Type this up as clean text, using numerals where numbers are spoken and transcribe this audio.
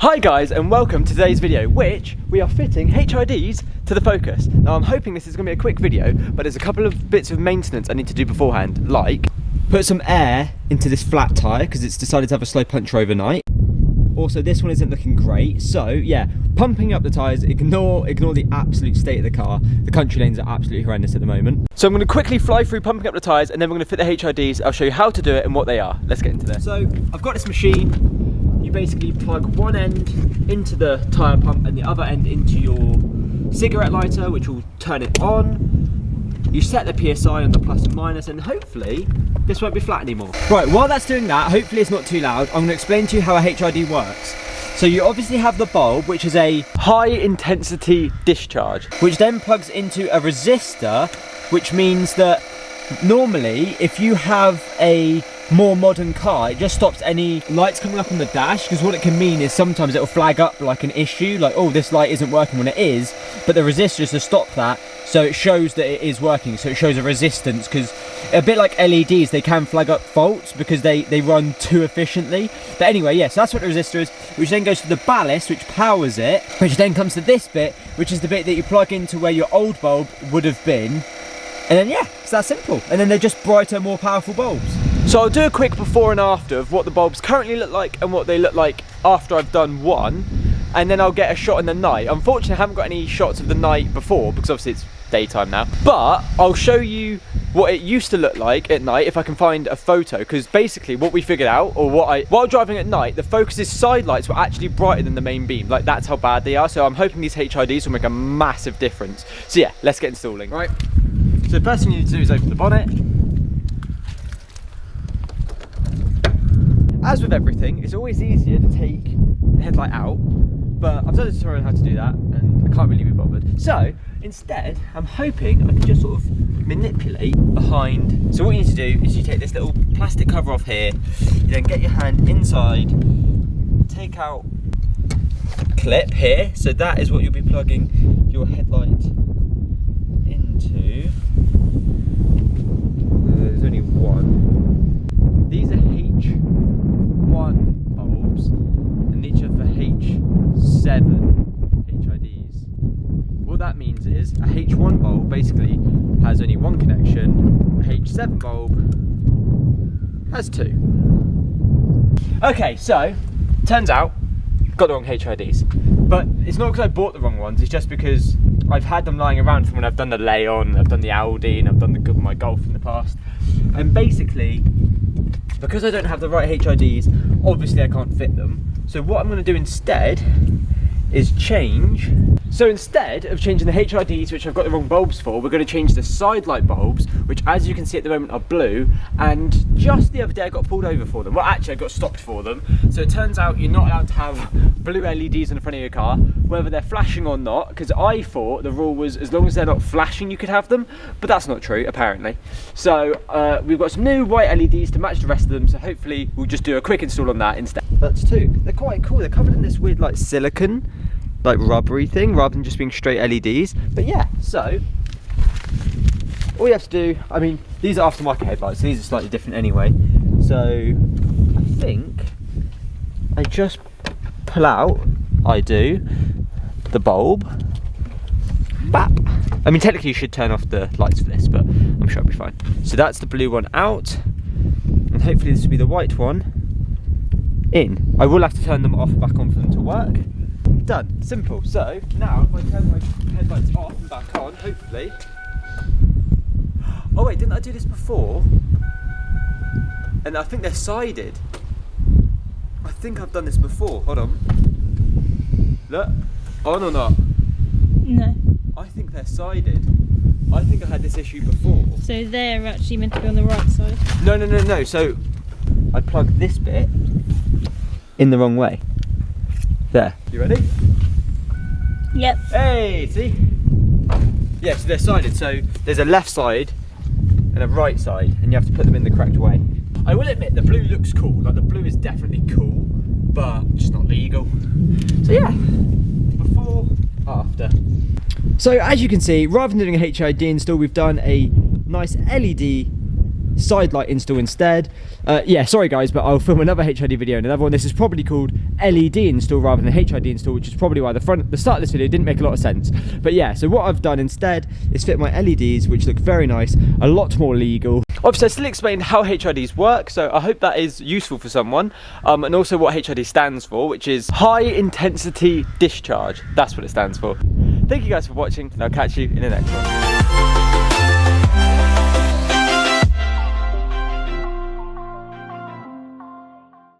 Hi guys, and welcome to today's video, which we are fitting HIDs to the Focus. Now I'm hoping this is going to be a quick video, but there's a couple of bits of maintenance I need to do beforehand, like put some air into this flat tyre because it's decided to have a slow puncture overnight. Also, this one isn't looking great, so yeah, pumping up the tyres, ignore the absolute state of the car. The country lanes are absolutely horrendous at the moment. So I'm going to quickly fly through pumping up the tyres and then we're going to fit the HIDs. I'll show you how to do it and what they are. Let's get into this. So I've got this machine. You basically plug one end into the tyre pump and the other end into your cigarette lighter, which will turn it on. You set the PSI on the plus and minus, and hopefully this won't be flat anymore. Right, while that's doing that, hopefully it's not too loud, I'm going to explain to you how a HID works. So you obviously have the bulb, which is a high intensity discharge, which then plugs into a resistor, which means that normally if you have a more modern car, it just stops any lights coming up on the dash, because what it can mean is sometimes it will flag up like an issue, like, oh, this light isn't working, when it is, but the resistors to stop that, so it shows that it is working, so it shows a resistance, because a bit like LEDs, they can flag up faults because they run too efficiently. But anyway, yes, yeah, so that's what the resistor is, which then goes to the ballast, which powers it, which then comes to this bit, which is the bit that you plug into where your old bulb would have been, and then yeah, it's that simple, and then they're just brighter, more powerful bulbs. So I'll do a quick before and after of what the bulbs currently look like and what they look like after I've done one, and then I'll get a shot in the night. Unfortunately, I haven't got any shots of the night before because obviously it's daytime now, but I'll show you what it used to look like at night if I can find a photo, because basically what we figured out, or while driving at night, the Focus's side lights were actually brighter than the main beam. Like, that's how bad they are, so I'm hoping these HIDs will make a massive difference. So yeah, let's get installing. Right, so the first thing you need to do is open the bonnet. As with everything, it's always easier to take the headlight out, but I've done a tutorial on how to do that and I can't really be bothered. So instead, I'm hoping I can just sort of manipulate behind. So what you need to do is you take this little plastic cover off here, you then get your hand inside, take out a clip here, so that is what you'll be plugging your headlight into. There's only one. These are H1 bulbs, and each are for H7 HIDs. What that means is a H1 bulb basically has only one connection, a H7 bulb has two. Okay, so turns out got the wrong HIDs, but it's not because I bought the wrong ones, it's just because I've had them lying around from when I've done the Leon, I've done the Audi, and I've done my Golf in the past, and basically because I don't have the right HIDs, obviously I can't fit them. So what I'm going to do instead is change. So instead of changing the HIDs, which I've got the wrong bulbs for, we're going to change the side light bulbs, which as you can see at the moment are blue, and just the other day I got pulled over for them. Well, actually I got stopped for them. So it turns out you're not allowed to have blue LEDs in the front of your car, whether they're flashing or not, because I thought the rule was as long as they're not flashing you could have them, but that's not true apparently. So we've got some new white LEDs to match the rest of them, so hopefully we'll just do a quick install on that instead. That's two. They're quite cool. They're covered in this weird like silicone, like rubbery thing, rather than just being straight LEDs. But yeah, so all you have to do, I mean, these are aftermarket headlights, so these are slightly different anyway. So I think I just pull out, the bulb, bap. I mean, technically you should turn off the lights for this, but I'm sure it'll be fine. So that's the blue one out, and hopefully this will be the white one in. I will have to turn them off and back on for them to work. Done. Simple. So now if I turn my headlights off and back on, hopefully. Oh wait, didn't I do this before? And I think they're sided. I think I've done this before. Hold on. Look. On or not? No. I think they're sided. I think I had this issue before. So they're actually meant to be on the right side? No. So I plug this bit in the wrong way. There. You ready? Yep. Hey, see? Yeah, so they're sided. So there's a left side and a right side, and you have to put them in the correct way. I will admit the blue looks cool. Like, the blue is definitely cool, but just not legal. So yeah, before, after. So as you can see, rather than doing a HID install, we've done a nice LED side light install instead. Yeah, sorry guys, but I'll film another HID video and another one. This is probably called LED install rather than HID install, which is probably why the start of this video didn't make a lot of sense. But yeah, so what I've done instead is fit my LEDs, which look very nice, a lot more legal. Obviously, I still explained how HIDs work, so I hope that is useful for someone, and also what HID stands for, which is high intensity discharge. That's what it stands for. Thank you guys for watching, and I'll catch you in the next one.